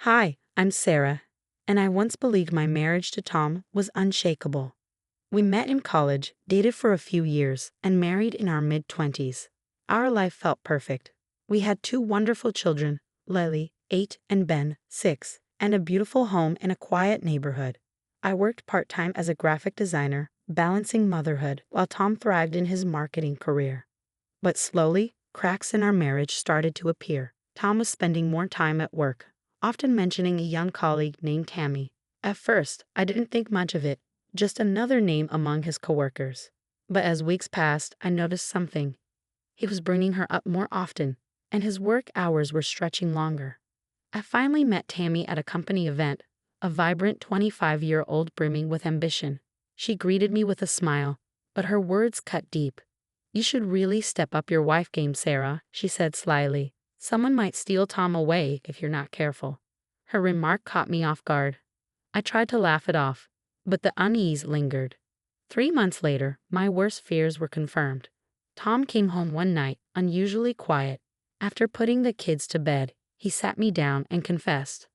Hi, I'm Sarah, and I once believed my marriage to Tom was unshakable. We met in college, dated for a few years, and married in our mid-20s. Our life felt perfect. We had two wonderful children, Lily, 8, and Ben, 6, and a beautiful home in a quiet neighborhood. I worked part-time as a graphic designer, balancing motherhood, while Tom thrived in his marketing career. But slowly, cracks in our marriage started to appear. Tom was spending more time at work, often mentioning a young colleague named Tammy. At first, I didn't think much of it, just another name among his coworkers. But as weeks passed, I noticed something. He was bringing her up more often, and his work hours were stretching longer. I finally met Tammy at a company event, a vibrant 25-year-old brimming with ambition. She greeted me with a smile, but her words cut deep. "You should really step up your wife game, Sarah," she said slyly. "Someone might steal Tom away if you're not careful." Her remark caught me off guard. I tried to laugh it off, but the unease lingered. 3 months later, my worst fears were confirmed. Tom came home one night, unusually quiet. After putting the kids to bed, he sat me down and confessed.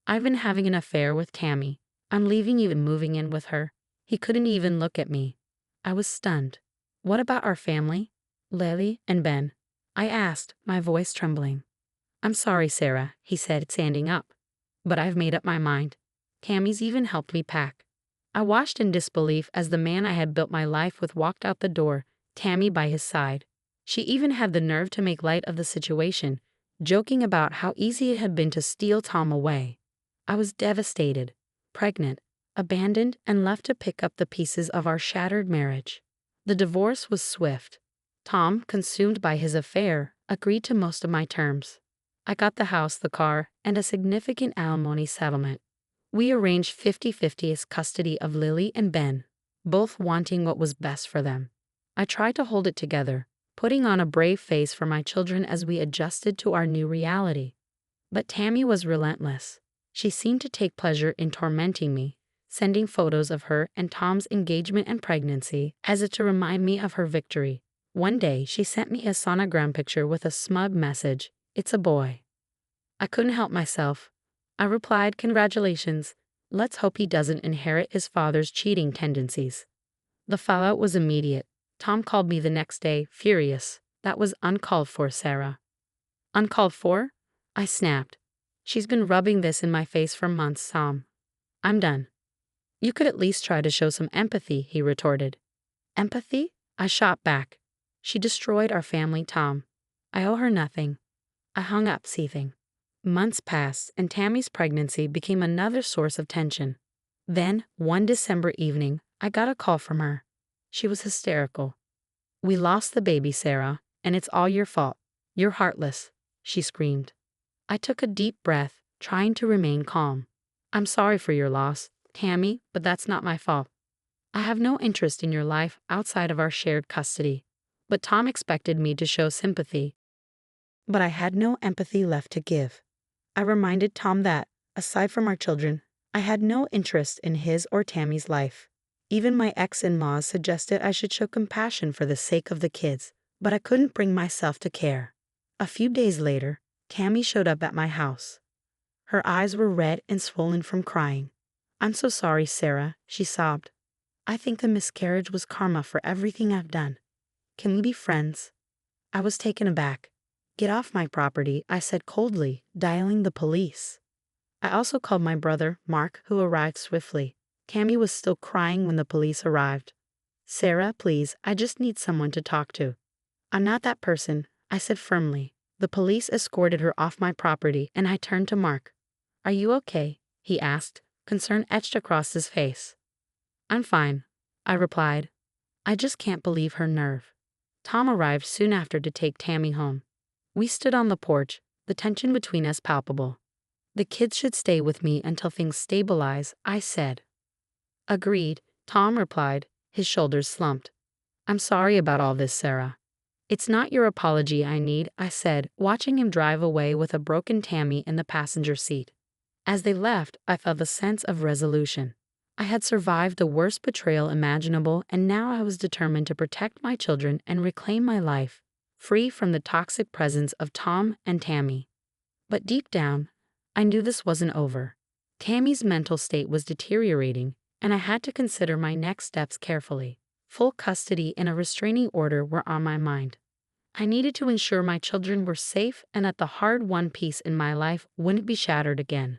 "I've been having an affair with Tammy. I'm leaving you and moving in with her." He couldn't even look at me. I was stunned. "What about our family? Lily and Ben?" I asked, my voice trembling. "I'm sorry, Sarah," he said, standing up. "But I've made up my mind." Tammy's even helped me pack. I watched in disbelief as the man I had built my life with walked out the door, Tammy by his side. She even had the nerve to make light of the situation, joking about how easy it had been to steal Tom away. I was devastated, pregnant, abandoned, and left to pick up the pieces of our shattered marriage. The divorce was swift. Tom, consumed by his affair, agreed to most of my terms. I got the house, the car, and a significant alimony settlement. We arranged 50-50 as custody of Lily and Ben, both wanting what was best for them. I tried to hold it together, putting on a brave face for my children as we adjusted to our new reality. But Tammy was relentless. She seemed to take pleasure in tormenting me, sending photos of her and Tom's engagement and pregnancy as if to remind me of her victory. One day, she sent me a sonogram picture with a smug message, "It's a boy." I couldn't help myself. I replied, "Congratulations. Let's hope he doesn't inherit his father's cheating tendencies." The fallout was immediate. Tom called me the next day, furious. "That was uncalled for, Sarah." "Uncalled for?" I snapped. "She's been rubbing this in my face for months, Tom. I'm done." "You could at least try to show some empathy," he retorted. "Empathy?" I shot back. "She destroyed our family, Tom. I owe her nothing." I hung up, seething. Months passed, and Tammy's pregnancy became another source of tension. Then, one December evening, I got a call from her. She was hysterical. "We lost the baby, Sarah, and it's all your fault. You're heartless," she screamed. I took a deep breath, trying to remain calm. "I'm sorry for your loss, Tammy, but that's not my fault. I have no interest in your life outside of our shared custody." But Tom expected me to show sympathy. But I had no empathy left to give. I reminded Tom that, aside from our children, I had no interest in his or Tammy's life. Even my ex-in-laws suggested I should show compassion for the sake of the kids, but I couldn't bring myself to care. A few days later, Tammy showed up at my house. Her eyes were red and swollen from crying. "I'm so sorry, Sarah," she sobbed. "I think the miscarriage was karma for everything I've done. Can we be friends?" I was taken aback. "Get off my property," I said coldly, dialing the police. I also called my brother, Mark, who arrived swiftly. Tammy was still crying when the police arrived. "Sarah, please, I just need someone to talk to." "I'm not that person," I said firmly. The police escorted her off my property, and I turned to Mark. "Are you okay?" he asked, concern etched across his face. "I'm fine," I replied. "I just can't believe her nerve." Tom arrived soon after to take Tammy home. We stood on the porch, the tension between us palpable. "The kids should stay with me until things stabilize," I said. "Agreed," Tom replied, his shoulders slumped. "I'm sorry about all this, Sarah." "It's not your apology I need," I said, watching him drive away with a broken Tammy in the passenger seat. As they left, I felt a sense of resolution. I had survived the worst betrayal imaginable, and now I was determined to protect my children and reclaim my life, free from the toxic presence of Tom and Tammy. But deep down, I knew this wasn't over. Tammy's mental state was deteriorating, and I had to consider my next steps carefully. Full custody and a restraining order were on my mind. I needed to ensure my children were safe and that the hard-won peace in my life wouldn't be shattered again.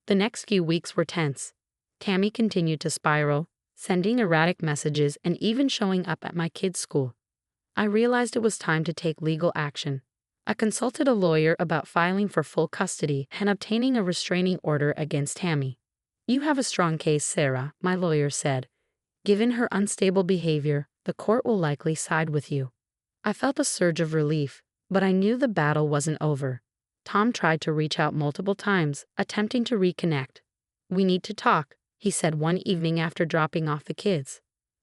The next few weeks were tense. Tammy continued to spiral, sending erratic messages and even showing up at my kids' school. I realized it was time to take legal action. I consulted a lawyer about filing for full custody and obtaining a restraining order against Tammy. "You have a strong case, Sarah," my lawyer said. "Given her unstable behavior, the court will likely side with you." I felt a surge of relief, but I knew the battle wasn't over. Tom tried to reach out multiple times, attempting to reconnect. "We need to talk," he said one evening after dropping off the kids.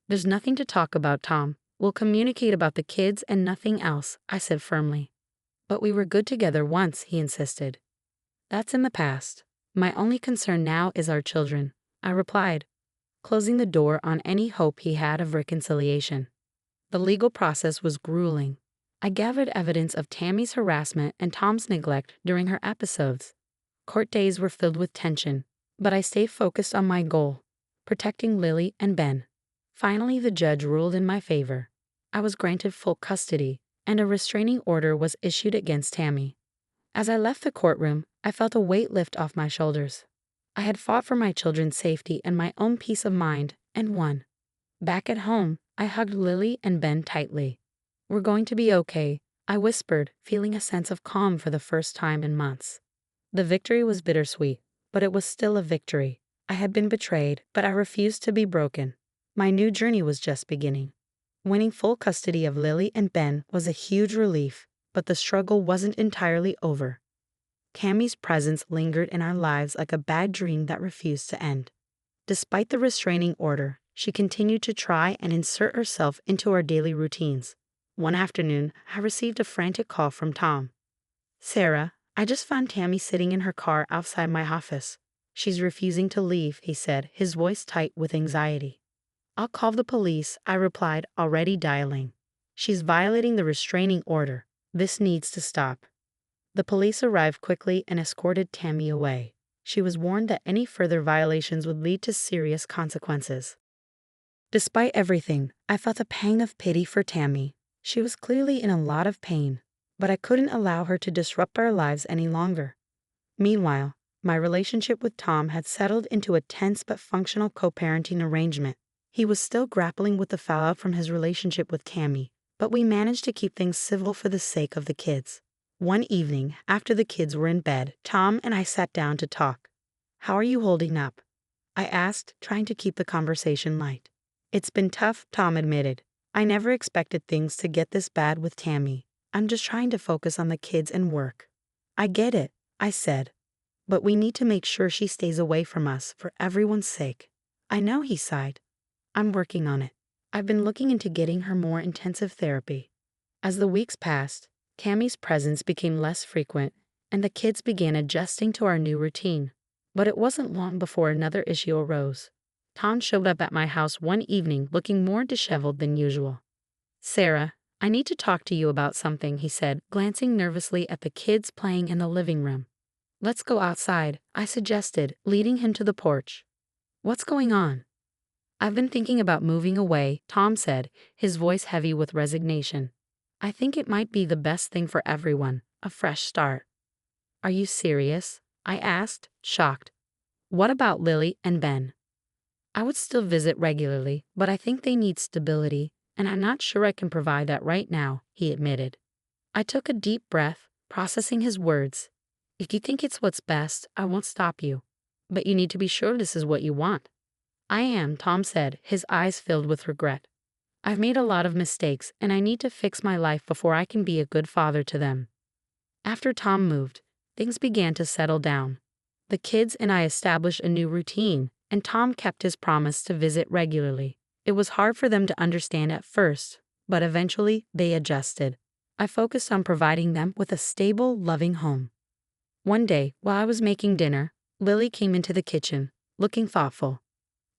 "There's nothing to talk about, Tom. We'll communicate about the kids and nothing else," I said firmly. "But we were good together once," he insisted. "That's in the past. My only concern now is our children," I replied, closing the door on any hope he had of reconciliation. The legal process was grueling. I gathered evidence of Tammy's harassment and Tom's neglect during her episodes. Court days were filled with tension, but I stayed focused on my goal, protecting Lily and Ben. Finally, the judge ruled in my favor. I was granted full custody, and a restraining order was issued against Tammy. As I left the courtroom, I felt a weight lift off my shoulders. I had fought for my children's safety and my own peace of mind, and won. Back at home, I hugged Lily and Ben tightly. "We're going to be okay," I whispered, feeling a sense of calm for the first time in months. The victory was bittersweet, but it was still a victory. I had been betrayed, but I refused to be broken. My new journey was just beginning. Winning full custody of Lily and Ben was a huge relief, but the struggle wasn't entirely over. Tammy's presence lingered in our lives like a bad dream that refused to end. Despite the restraining order, she continued to try and insert herself into our daily routines. One afternoon, I received a frantic call from Tom. "Sarah, I just found Tammy sitting in her car outside my office. She's refusing to leave," he said, his voice tight with anxiety. "I'll call the police," I replied, already dialing. "She's violating the restraining order. This needs to stop." The police arrived quickly and escorted Tammy away. She was warned that any further violations would lead to serious consequences. Despite everything, I felt a pang of pity for Tammy. She was clearly in a lot of pain, but I couldn't allow her to disrupt our lives any longer. Meanwhile, my relationship with Tom had settled into a tense but functional co-parenting arrangement. He was still grappling with the fallout from his relationship with Tammy, but we managed to keep things civil for the sake of the kids. One evening, after the kids were in bed, Tom and I sat down to talk. "How are you holding up?" I asked, trying to keep the conversation light. "It's been tough," Tom admitted. "I never expected things to get this bad with Tammy. I'm just trying to focus on the kids and work." "I get it," I said. "But we need to make sure she stays away from us for everyone's sake." "I know," he sighed. "I'm working on it. I've been looking into getting her more intensive therapy." As the weeks passed, Tammy's presence became less frequent, and the kids began adjusting to our new routine. But it wasn't long before another issue arose. Tom showed up at my house one evening looking more disheveled than usual. "Sarah, I need to talk to you about something," he said, glancing nervously at the kids playing in the living room. "Let's go outside," I suggested, leading him to the porch. "What's going on?" "I've been thinking about moving away," Tom said, his voice heavy with resignation. "I think it might be the best thing for everyone, a fresh start." "Are you serious?" I asked, shocked. "What about Lily and Ben?" "I would still visit regularly, but I think they need stability, and I'm not sure I can provide that right now," he admitted. I took a deep breath, processing his words. "If you think it's what's best, I won't stop you. But you need to be sure this is what you want." "I am," Tom said, his eyes filled with regret. "I've made a lot of mistakes, and I need to fix my life before I can be a good father to them." After Tom moved, things began to settle down. The kids and I established a new routine, and Tom kept his promise to visit regularly. It was hard for them to understand at first, but eventually they adjusted. I focused on providing them with a stable, loving home. One day, while I was making dinner, Lily came into the kitchen, looking thoughtful.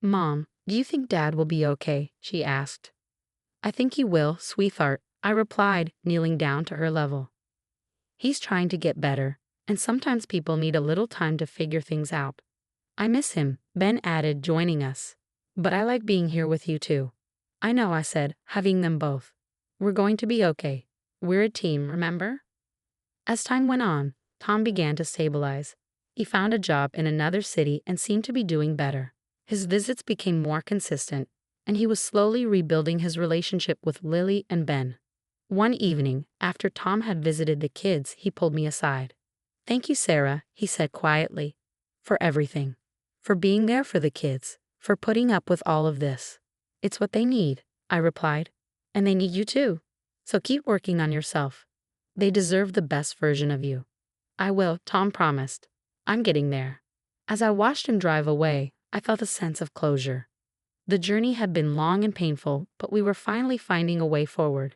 "Mom, do you think Dad will be okay?" she asked. "I think he will, sweetheart," I replied, kneeling down to her level. "He's trying to get better, And sometimes people need a little time to figure things out. I miss him, Ben added, joining us. But I like being here with you too. I know, I said, hugging them both. We're going to be okay. We're a team, remember? As time went on, Tom began to stabilize. He found a job in another city and seemed to be doing better. His visits became more consistent, and he was slowly rebuilding his relationship with Lily and Ben. One evening, after Tom had visited the kids, he pulled me aside. "Thank you, Sarah," he said quietly, "for everything. For being there for the kids, for putting up with all of this. It's what they need," I replied. "And they need you too. So keep working on yourself. They deserve the best version of you." "I will," Tom promised. "I'm getting there." As I watched him drive away, I felt a sense of closure. The journey had been long and painful, but we were finally finding a way forward.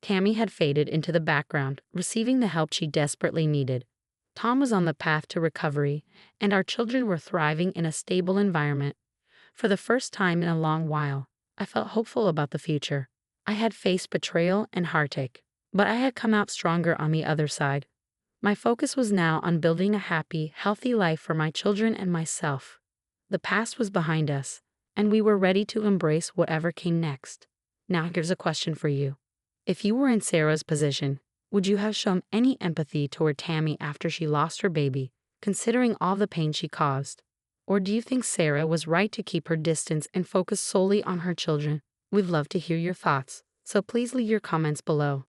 Tammy had faded into the background, receiving the help she desperately needed. Tom was on the path to recovery, and our children were thriving in a stable environment. For the first time in a long while, I felt hopeful about the future. I had faced betrayal and heartache, but I had come out stronger on the other side. My focus was now on building a happy, healthy life for my children and myself. The past was behind us, and we were ready to embrace whatever came next. Now here's a question for you. If you were in Sarah's position, would you have shown any empathy toward Tammy after she lost her baby, considering all the pain she caused? Or do you think Sarah was right to keep her distance and focus solely on her children? We'd love to hear your thoughts, so please leave your comments below.